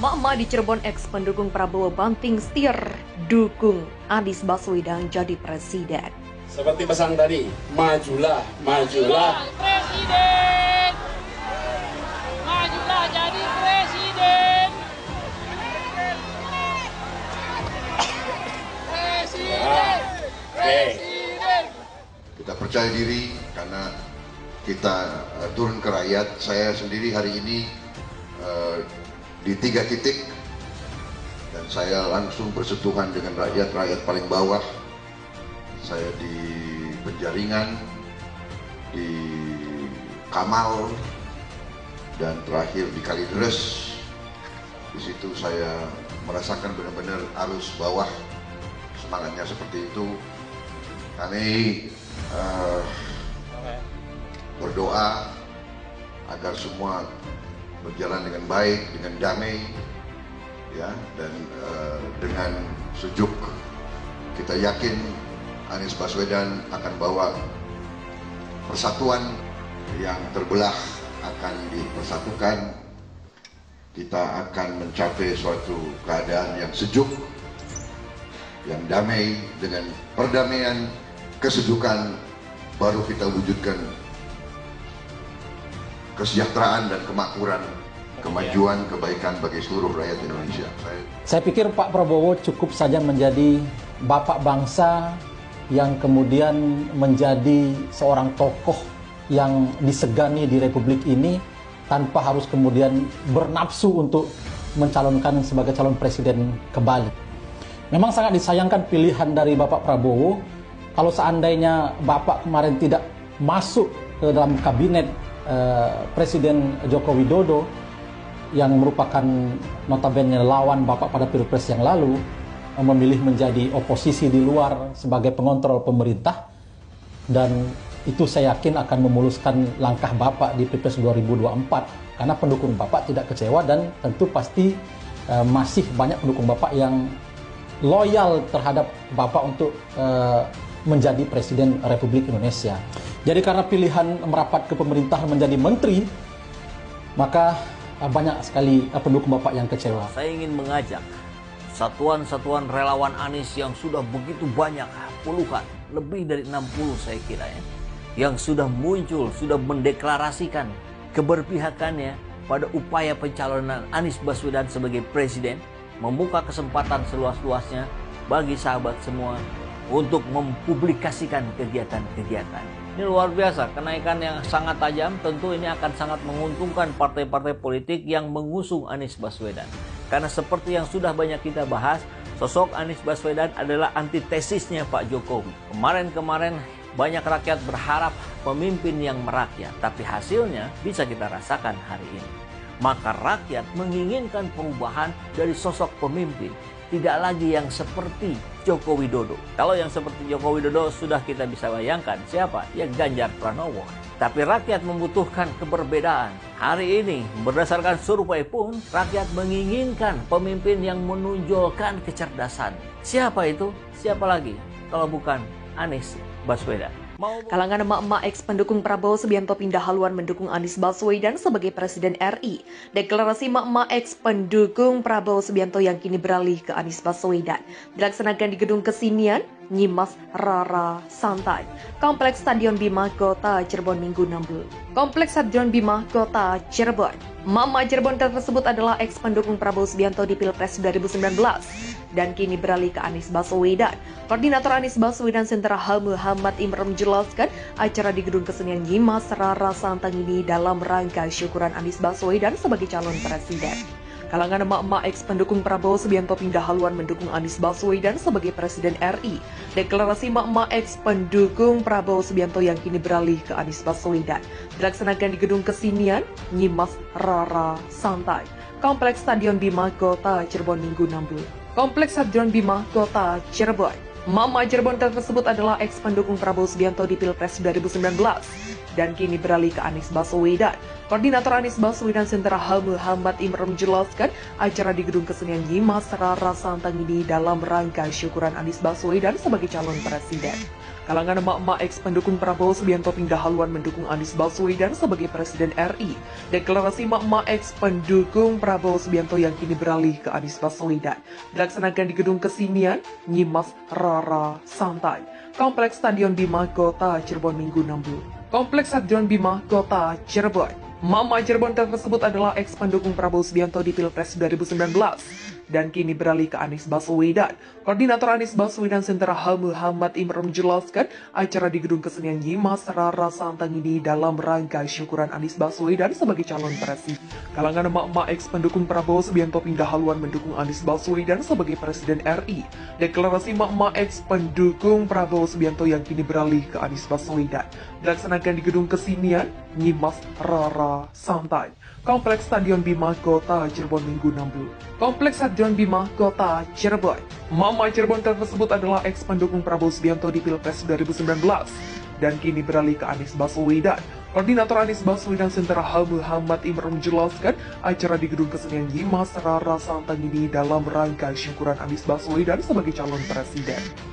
Emak-emak di Cirebon ex pendukung Prabowo banting setir dukung Anies Baswedan jadi presiden. Seperti pesan tadi, majulah, majulah. Presiden, majulah jadi presiden. Presiden, presiden. Kita percaya diri karena kita turun ke rakyat. Saya sendiri hari ini di 3 titik dan saya langsung bersentuhan dengan rakyat paling bawah. Saya di Penjaringan, di Kamal, dan terakhir di Kalideres. Di situ saya merasakan benar-benar arus bawah, semangatnya seperti itu. Kami berdoa agar semua berjalan dengan baik, dengan damai, ya, dan dengan sejuk. Kita yakin Anies Baswedan akan bawa persatuan yang terbelah akan dipersatukan. Kita akan mencapai suatu keadaan yang sejuk, yang damai. Dengan perdamaian, kesejukan, baru kita wujudkan kesejahteraan dan kemakmuran, kemajuan, kebaikan bagi seluruh rakyat Indonesia. Saya pikir Pak Prabowo cukup saja menjadi bapak bangsa yang kemudian menjadi seorang tokoh yang disegani di Republik ini tanpa harus kemudian bernafsu untuk mencalonkan sebagai calon presiden kembali. Memang sangat disayangkan pilihan dari Bapak Prabowo. Kalau seandainya Bapak kemarin tidak masuk ke dalam kabinet Presiden Joko Widodo yang merupakan notabene lawan Bapak pada Pilpres yang lalu, memilih menjadi oposisi di luar sebagai pengontrol pemerintah, dan itu saya yakin akan memuluskan langkah Bapak di Pilpres 2024 karena pendukung Bapak tidak kecewa dan tentu pasti masih banyak pendukung Bapak yang loyal terhadap Bapak untuk menjadi Presiden Republik Indonesia. Jadi karena pilihan merapat ke pemerintahan menjadi menteri, maka banyak sekali pendukung Bapak yang kecewa. Saya ingin mengajak satuan-satuan relawan Anies yang sudah begitu banyak, puluhan, lebih dari 60 saya kira ya, yang sudah muncul, sudah mendeklarasikan keberpihakannya pada upaya pencalonan Anies Baswedan sebagai presiden, membuka kesempatan seluas-luasnya bagi sahabat semua untuk mempublikasikan kegiatan-kegiatan. Ini luar biasa, kenaikan yang sangat tajam. Tentu ini akan sangat menguntungkan partai-partai politik yang mengusung Anies Baswedan. Karena seperti yang sudah banyak kita bahas, sosok Anies Baswedan adalah antitesisnya Pak Jokowi. Kemarin-kemarin banyak rakyat berharap pemimpin yang merakyat, tapi hasilnya bisa kita rasakan hari ini. Maka rakyat menginginkan perubahan dari sosok pemimpin, tidak lagi yang seperti Joko Widodo. Kalau yang seperti Joko Widodo sudah kita bisa bayangkan siapa? Ya Ganjar Pranowo. Tapi rakyat membutuhkan keberbedaan. Hari ini berdasarkan survei pun rakyat menginginkan pemimpin yang menonjolkan kecerdasan. Siapa itu? Siapa lagi kalau bukan Anies Baswedan? Kalangan emak-emak ex pendukung Prabowo Subianto pindah haluan mendukung Anies Baswedan sebagai Presiden RI. Deklarasi emak-emak ex pendukung Prabowo Subianto yang kini beralih ke Anies Baswedan dilaksanakan di Gedung Kesenian Nyimas Rara Santai, Kompleks Stadion Bima Kota Cirebon Minggu 16. Kompleks Stadion Bima Kota Cirebon. Emak-emak Cirebon tersebut adalah ex pendukung Prabowo Subianto di Pilpres 2019 dan kini beralih ke Anies Baswedan. Koordinator Anies Baswedan Sentra Muhammad Imron menjelaskan acara di Gedung Kesenian Nyimas Rara Santang ini dalam rangka syukuran Anies Baswedan sebagai calon presiden. Kalangan emak-emak ex pendukung Prabowo Subianto pindah haluan mendukung Anies Baswedan sebagai Presiden RI. Deklarasi emak-emak ex pendukung Prabowo Subianto yang kini beralih ke Anies Baswedan dilaksanakan di Gedung Kesenian Nyimas Rara Santai, Kompleks Stadion Bima Kota Cirebon Minggu 16. Kompleks Stadion Bima Kota Cirebon. Emak-emak Cirebon tersebut adalah ex pendukung Prabowo Subianto di Pilpres 2019 dan kini beralih ke Anies Baswedan. Koordinator Anies Baswedan Sentra Muhammad Imron menjelaskan acara di Gedung Kesenian Nyimas Rara Santang ini dalam rangka syukuran Anies Baswedan sebagai calon presiden. Kalangan emak-emak ex pendukung Prabowo Subianto pindah haluan mendukung Anies Baswedan sebagai Presiden RI. Deklarasi emak-emak ex pendukung Prabowo Subianto yang kini beralih ke Anies Baswedan dilaksanakan di Gedung Kesenian Nyimas Rara Santai, Kompleks Stadion Bima Kota Cirebon Minggu 6. Kompleks Stadion Bima Kota Cirebon. Emak-emak Cirebon tersebut adalah ex pendukung Prabowo Subianto di Pilpres 2019 dan kini beralih ke Anies Baswedan. Koordinator Anies Baswedan Sentra Muhammad Imron menjelaskan acara di Gedung Kesenian Nyimas Rara Santai ini dalam rangka syukuran Anies Baswedan sebagai calon presiden. Kalangan emak-emak ex pendukung Prabowo Subianto pindah haluan mendukung Anies Baswedan sebagai Presiden RI. Deklarasi emak-emak ex pendukung Prabowo Subianto yang kini beralih ke Anies Baswedan dilaksanakan di Gedung Kesenian Nyimas Rara Santai, Kompleks Stadion Bima Kota Cirebon Minggu 6. Kompleks Stadion Bima Kota Cirebon. Emak-emak Cirebon tersebut adalah ex pendukung Prabowo Subianto di Pilpres 2019 dan kini beralih ke Anies Baswedan. Koordinator Anies Baswedan Sentra Muhammad Imron menjelaskan acara di Gedung Kesenian Nyimas Rara Santai ini dalam rangka syukuran Anies Baswedan sebagai calon presiden.